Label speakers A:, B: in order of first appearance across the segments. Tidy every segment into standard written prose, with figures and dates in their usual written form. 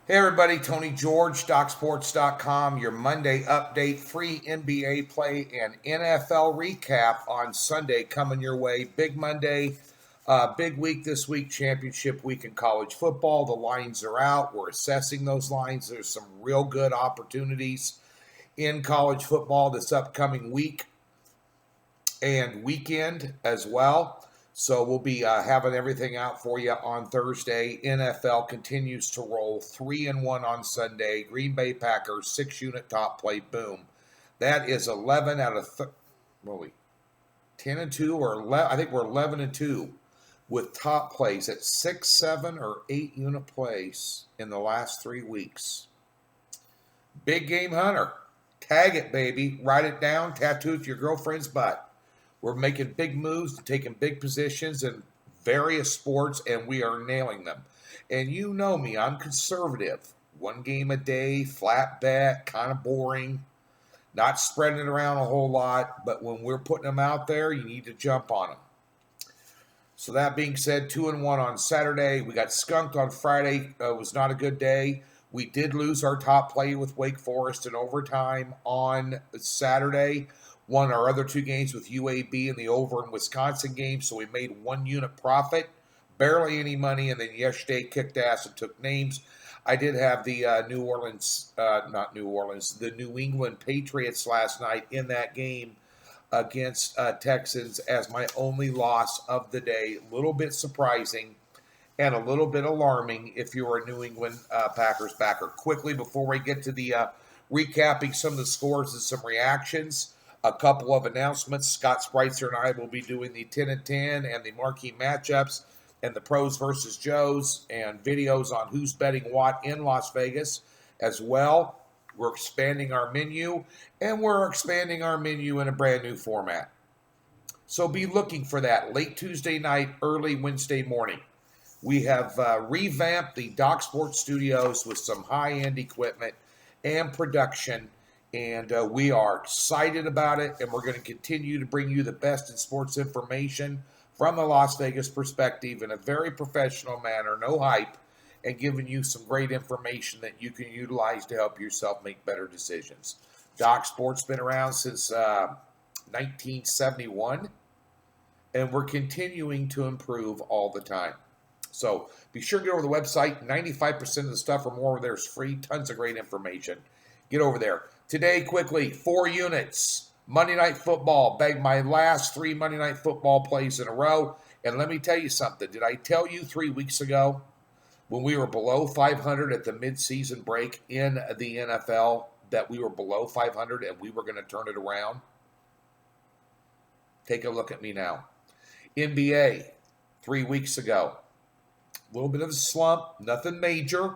A: Hey everybody, Tony George, DocSports.com, your Monday update, free NBA play and NFL recap on Sunday coming your way. Big Monday, big week this week, championship week in college football. The lines are out. We're assessing those lines. There's some real good opportunities in college football this upcoming week and weekend as well. So we'll be having everything out for you on Thursday. NFL continues to roll 3-1 on Sunday. Green Bay Packers 6-unit top play. Boom. That is 11 out of 10 and 2 or 11, I think we're 11 and 2 with top plays at 6, 7, or 8-unit plays in the last 3 weeks. Big game hunter. Tag it, baby. Write it down. Tattoo it to your girlfriend's butt. We're making big moves, taking big positions in various sports, and we are nailing them. And you know me, I'm conservative. 1 game a day, flat bet, kind of boring, not spreading it around a whole lot. But when we're putting them out there, you need to jump on them. So that being said, 2-1 on Saturday. We got skunked on Friday. It was not a good day. We did lose our top play with Wake Forest in overtime on Saturday. Won our other 2 games with UAB and the over in Wisconsin game, so we made 1-unit profit, barely any money, and then yesterday kicked ass and took names. I did have the the New England Patriots last night in that game against Texans as my only loss of the day. A little bit surprising and a little bit alarming if you're a New England Packers backer. Quickly, before we get to the recapping some of the scores and some reactions, a couple of announcements. Scott Spreitzer and I will be doing the 10 and 10 and the marquee matchups and the pros versus Joes and videos on who's betting what in Las Vegas as well. We're expanding our menu, and we're expanding our menu in a brand new format. So be looking for that late Tuesday night, early Wednesday morning. We have revamped the Doc Sports Studios with some high-end equipment and production, and we are excited about it, and we're going to continue to bring you the best in sports information from the Las Vegas perspective in a very professional manner, no hype, and giving you some great information that you can utilize to help yourself make better decisions. Doc Sports been around since 1971, and we're continuing to improve all the time. So be sure to get over to the website. 95% of the stuff or more there is free. Tons of great information. Get over there. Today, quickly, 4 units. Monday Night Football. Bagged my last 3 Monday Night Football plays in a row. And let me tell you something. Did I tell you 3 weeks ago when we were below 500 at the midseason break in the NFL that we were below 500 and we were going to turn it around? Take a look at me now. NBA, 3 weeks ago. A little bit of a slump, nothing major.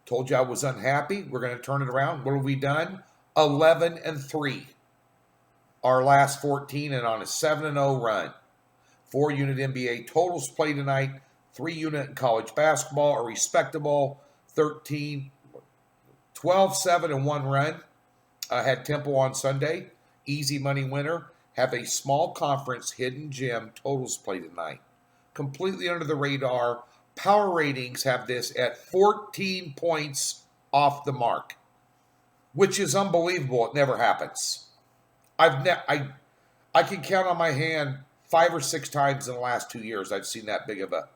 A: Told you I was unhappy. We're going to turn it around. What have we done? 11 and 3. Our last 14 and on a 7-0 run. 4-unit NBA totals play tonight. 3-unit in college basketball, a respectable 12, 7, and 1 run. Had Temple on Sunday. Easy money winner. Have a small conference hidden gem totals play tonight. Completely under the radar. Power ratings have this at 14 points off the mark, which is unbelievable. It never happens. I can count on my hand 5 or 6 times in the last 2 years I've seen that big of a.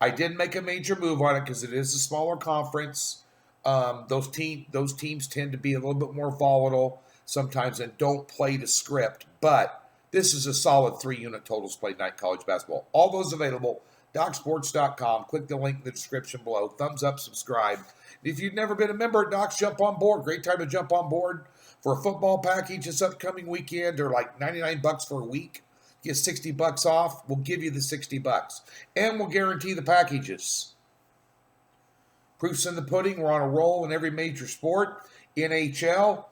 A: I did make a major move on it because it is a smaller conference. Those teams tend to be a little bit more volatile sometimes and don't play to script. But this is a solid 3-unit totals played night college basketball. All those available. DocSports.com. Click the link in the description below. Thumbs up, subscribe. If you've never been a member at Docs, jump on board. Great time to jump on board for a football package this upcoming weekend. They're like $99 for a week. Get $60 off. We'll give you the $60. And we'll guarantee the packages. Proof's in the pudding. We're on a roll in every major sport. NHL,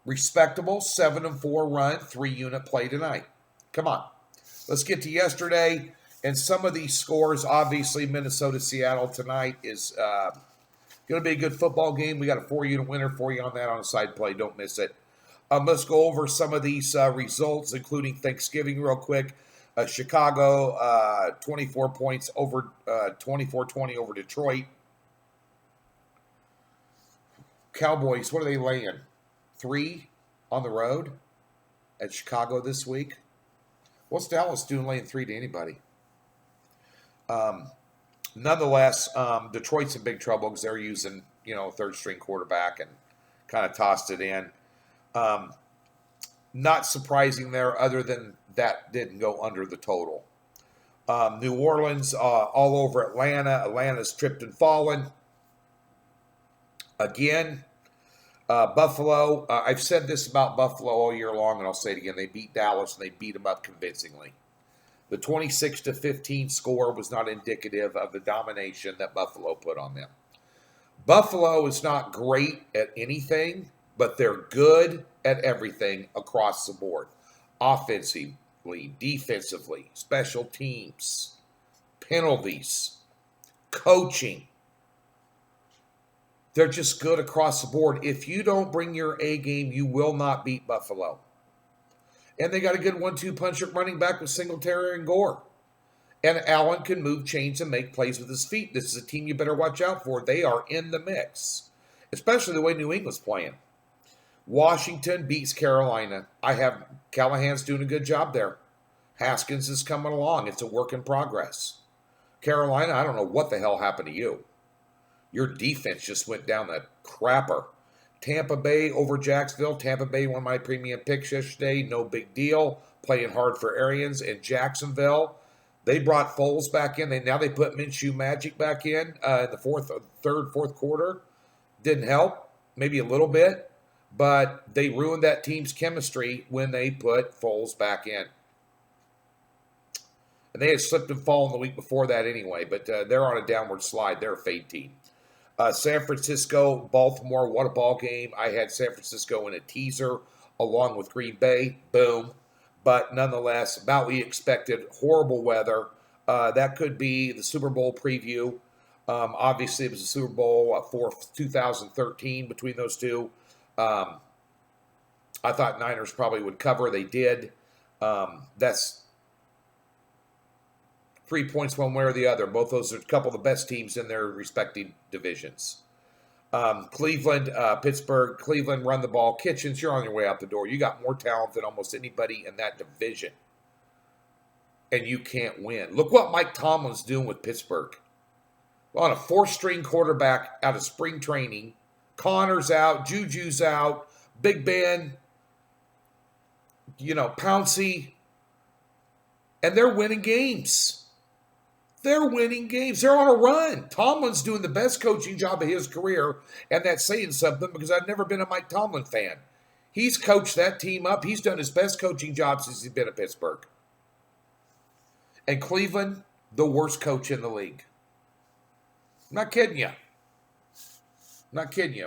A: respectable 7-4 run, 3-unit play tonight. Come on. Let's get to yesterday. And some of these scores, obviously, Minnesota-Seattle tonight is going to be a good football game. We got a 4-unit winner for you on that on a side play. Don't miss it. Let's go over some of these results, including Thanksgiving real quick. Chicago, 24 points over 24-20 over Detroit. Cowboys, what are they laying? 3 on the road at Chicago this week. What's Dallas doing laying 3 to anybody? Nonetheless, Detroit's in big trouble because they're using, third string quarterback and kind of tossed it in. Not surprising there, other than that didn't go under the total. New Orleans all over Atlanta. Atlanta's tripped and fallen. Again, Buffalo, I've said this about Buffalo all year long, and I'll say it again. They beat Dallas, and they beat them up convincingly. The 26-15 score was not indicative of the domination that Buffalo put on them. Buffalo is not great at anything, but they're good at everything across the board. Offensively, defensively, special teams, penalties, coaching. They're just good across the board. If you don't bring your A game, you will not beat Buffalo. And they got a good 1-2 punch at running back with Singletary and Gore. And Allen can move chains and make plays with his feet. This is a team you better watch out for. They are in the mix, especially the way New England's playing. Washington beats Carolina. Callahan's doing a good job there. Haskins is coming along. It's a work in progress. Carolina, I don't know what the hell happened to you. Your defense just went down the crapper. Tampa Bay over Jacksonville. Tampa Bay, one of my premium picks yesterday. No big deal. Playing hard for Arians. And Jacksonville, they brought Foles back in. Now they put Minshew Magic back in the fourth quarter. Didn't help. Maybe a little bit. But they ruined that team's chemistry when they put Foles back in. And they had slipped and fallen the week before that anyway. But they're on a downward slide. They're a fade team. San Francisco, Baltimore, what a ball game. I had San Francisco in a teaser along with Green Bay. Boom. But nonetheless, about what we expected. Horrible weather. That could be the Super Bowl preview. Obviously, it was a Super Bowl for 2013 between those two. I thought Niners probably would cover. They did. That's 3 points one way or the other. Both those are a couple of the best teams in their respective divisions. Cleveland, Pittsburgh. Cleveland run the ball. Kitchens, you're on your way out the door. You got more talent than almost anybody in that division. And you can't win. Look what Mike Tomlin's doing with Pittsburgh. On a 4th-string quarterback out of spring training. Connor's out. Juju's out. Big Ben. Pouncey. And they're winning games. They're winning games. They're on a run. Tomlin's doing the best coaching job of his career, and that's saying something because I've never been a Mike Tomlin fan. He's coached that team up. He's done his best coaching job since he's been at Pittsburgh. And Cleveland, the worst coach in the league. I'm not kidding you.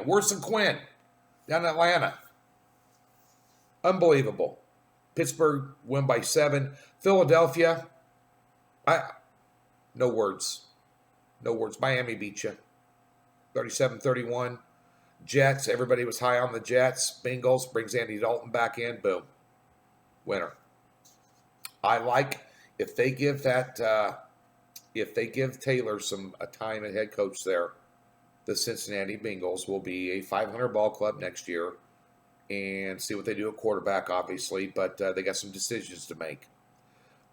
A: Worse than Quinn down in Atlanta. Unbelievable. Pittsburgh win by 7. Philadelphia, no words. Miami beat you. 37-31. Jets, everybody was high on the Jets. Bengals brings Andy Dalton back in. Boom. Winner. I like if they give Taylor a time at head coach there, the Cincinnati Bengals will be a 500 ball club next year. And see what they do at quarterback, obviously. But they got some decisions to make.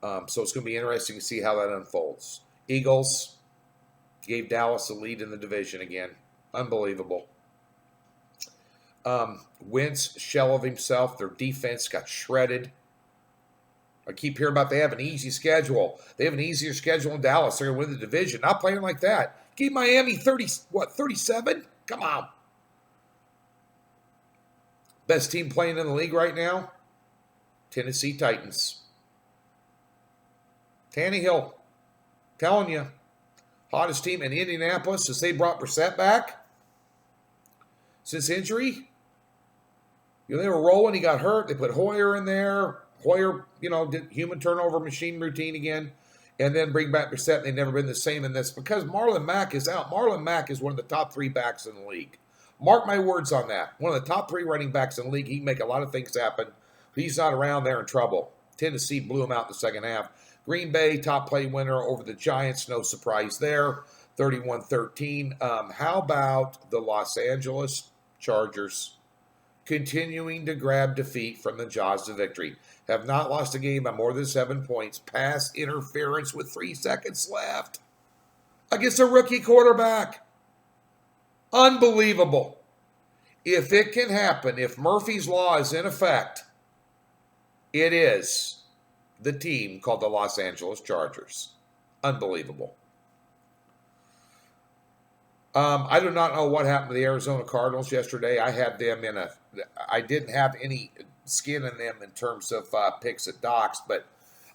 A: So it's going to be interesting to see how that unfolds. Eagles gave Dallas a lead in the division again. Unbelievable. Wentz, shell of himself. Their defense got shredded. I keep hearing about they have an easy schedule. They have an easier schedule in Dallas. They're going to win the division. Not playing like that. Give Miami 37? Come on. Best team playing in the league right now? Tennessee Titans. Tannehill. Telling you. Hottest team in Indianapolis since they brought Brissett back. Since injury. They were rolling. He got hurt. They put Hoyer in there. Hoyer, did human turnover machine routine again. And then bring back Brissett. They've never been the same in this because Marlon Mack is out. Marlon Mack is one of the top 3 backs in the league. Mark my words on that. One of the top 3 running backs in the league. He can make a lot of things happen. If he's not around, they're in trouble. Tennessee blew him out in the second half. Green Bay, top play winner over the Giants. No surprise there. 31-13. How about the Los Angeles Chargers, continuing to grab defeat from the jaws of victory. Have not lost a game by more than 7 points. Pass interference with 3 seconds left against a rookie quarterback. Unbelievable. If it can happen, if Murphy's Law is in effect, it is the team called the Los Angeles Chargers. Unbelievable. I do not know what happened to the Arizona Cardinals yesterday. I didn't have any skin in them in terms of picks at Docs, but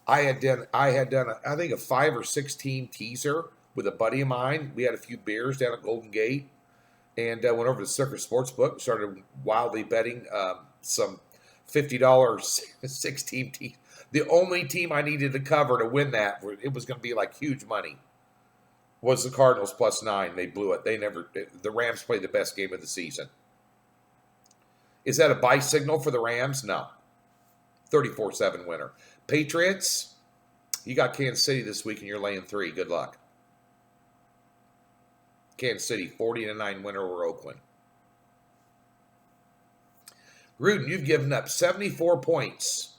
A: I had done I think a 5 or 6 team teaser with a buddy of mine. We had a few beers down at Golden Gate, and went over to Circus Sportsbook and started wildly betting some $50 6-team team. The only team I needed to cover to win that, it was going to be like huge money, was the Cardinals +9. They blew it. The Rams played the best game of the season. Is that a buy signal for the Rams? No. 34-7 winner. Patriots, you got Kansas City this week and you're laying 3. Good luck. Kansas City, 40-9 winner over Oakland. Gruden, you've given up 74 points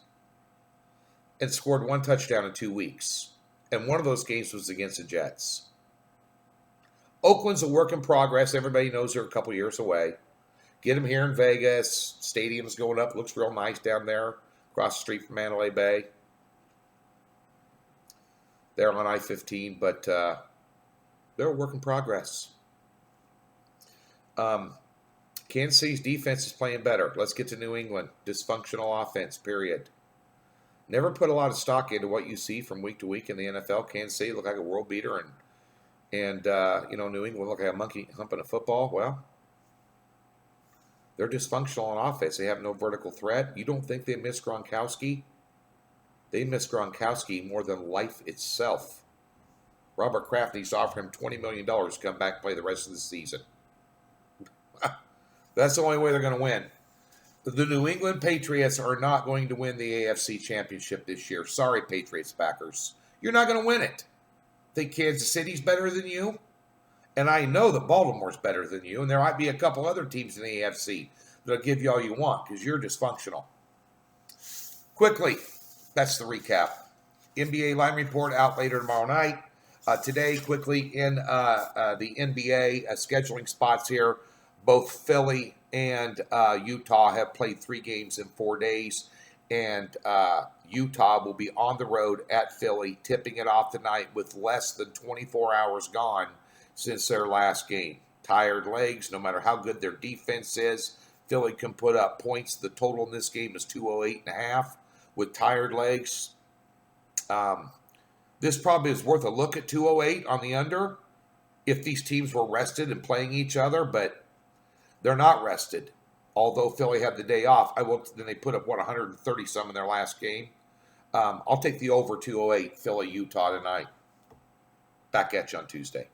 A: and scored 1 touchdown in 2 weeks. And one of those games was against the Jets. Oakland's a work in progress. Everybody knows they're a couple years away. Get them here in Vegas. Stadium's going up. Looks real nice down there across the street from Mandalay Bay. They're on I-15, but they're a work in progress. Kansas City's defense is playing better. Let's get to New England. Dysfunctional offense, period. Never put a lot of stock into what you see from week to week in the NFL. Kansas City look like a world beater, and New England look like a monkey humping a football. Well, they're dysfunctional on offense. They have no vertical threat. You don't think they miss Gronkowski? They miss Gronkowski more than life itself. Robert Kraft needs to offer him $20 million to come back and play the rest of the season. That's the only way they're going to win. The New England Patriots are not going to win the AFC Championship this year. Sorry, Patriots backers. You're not going to win it. Think Kansas City's better than you? And I know that Baltimore's better than you, and there might be a couple other teams in the AFC that'll give you all you want because you're dysfunctional. Quickly, that's the recap. NBA line report out later tomorrow night. Today, quickly, in the NBA scheduling spots here, both Philly and Utah have played 3 games in 4 days, and Utah will be on the road at Philly, tipping it off tonight with less than 24 hours gone since their last game. Tired legs, no matter how good their defense is, Philly can put up points. The total in this game is 208.5 with tired legs. This probably is worth a look at 208 on the under if these teams were rested and playing each other, but they're not rested. Although Philly had the day off, then they put up 130 some in their last game. I'll take the over 208 Philly Utah tonight. Back at you on Tuesday.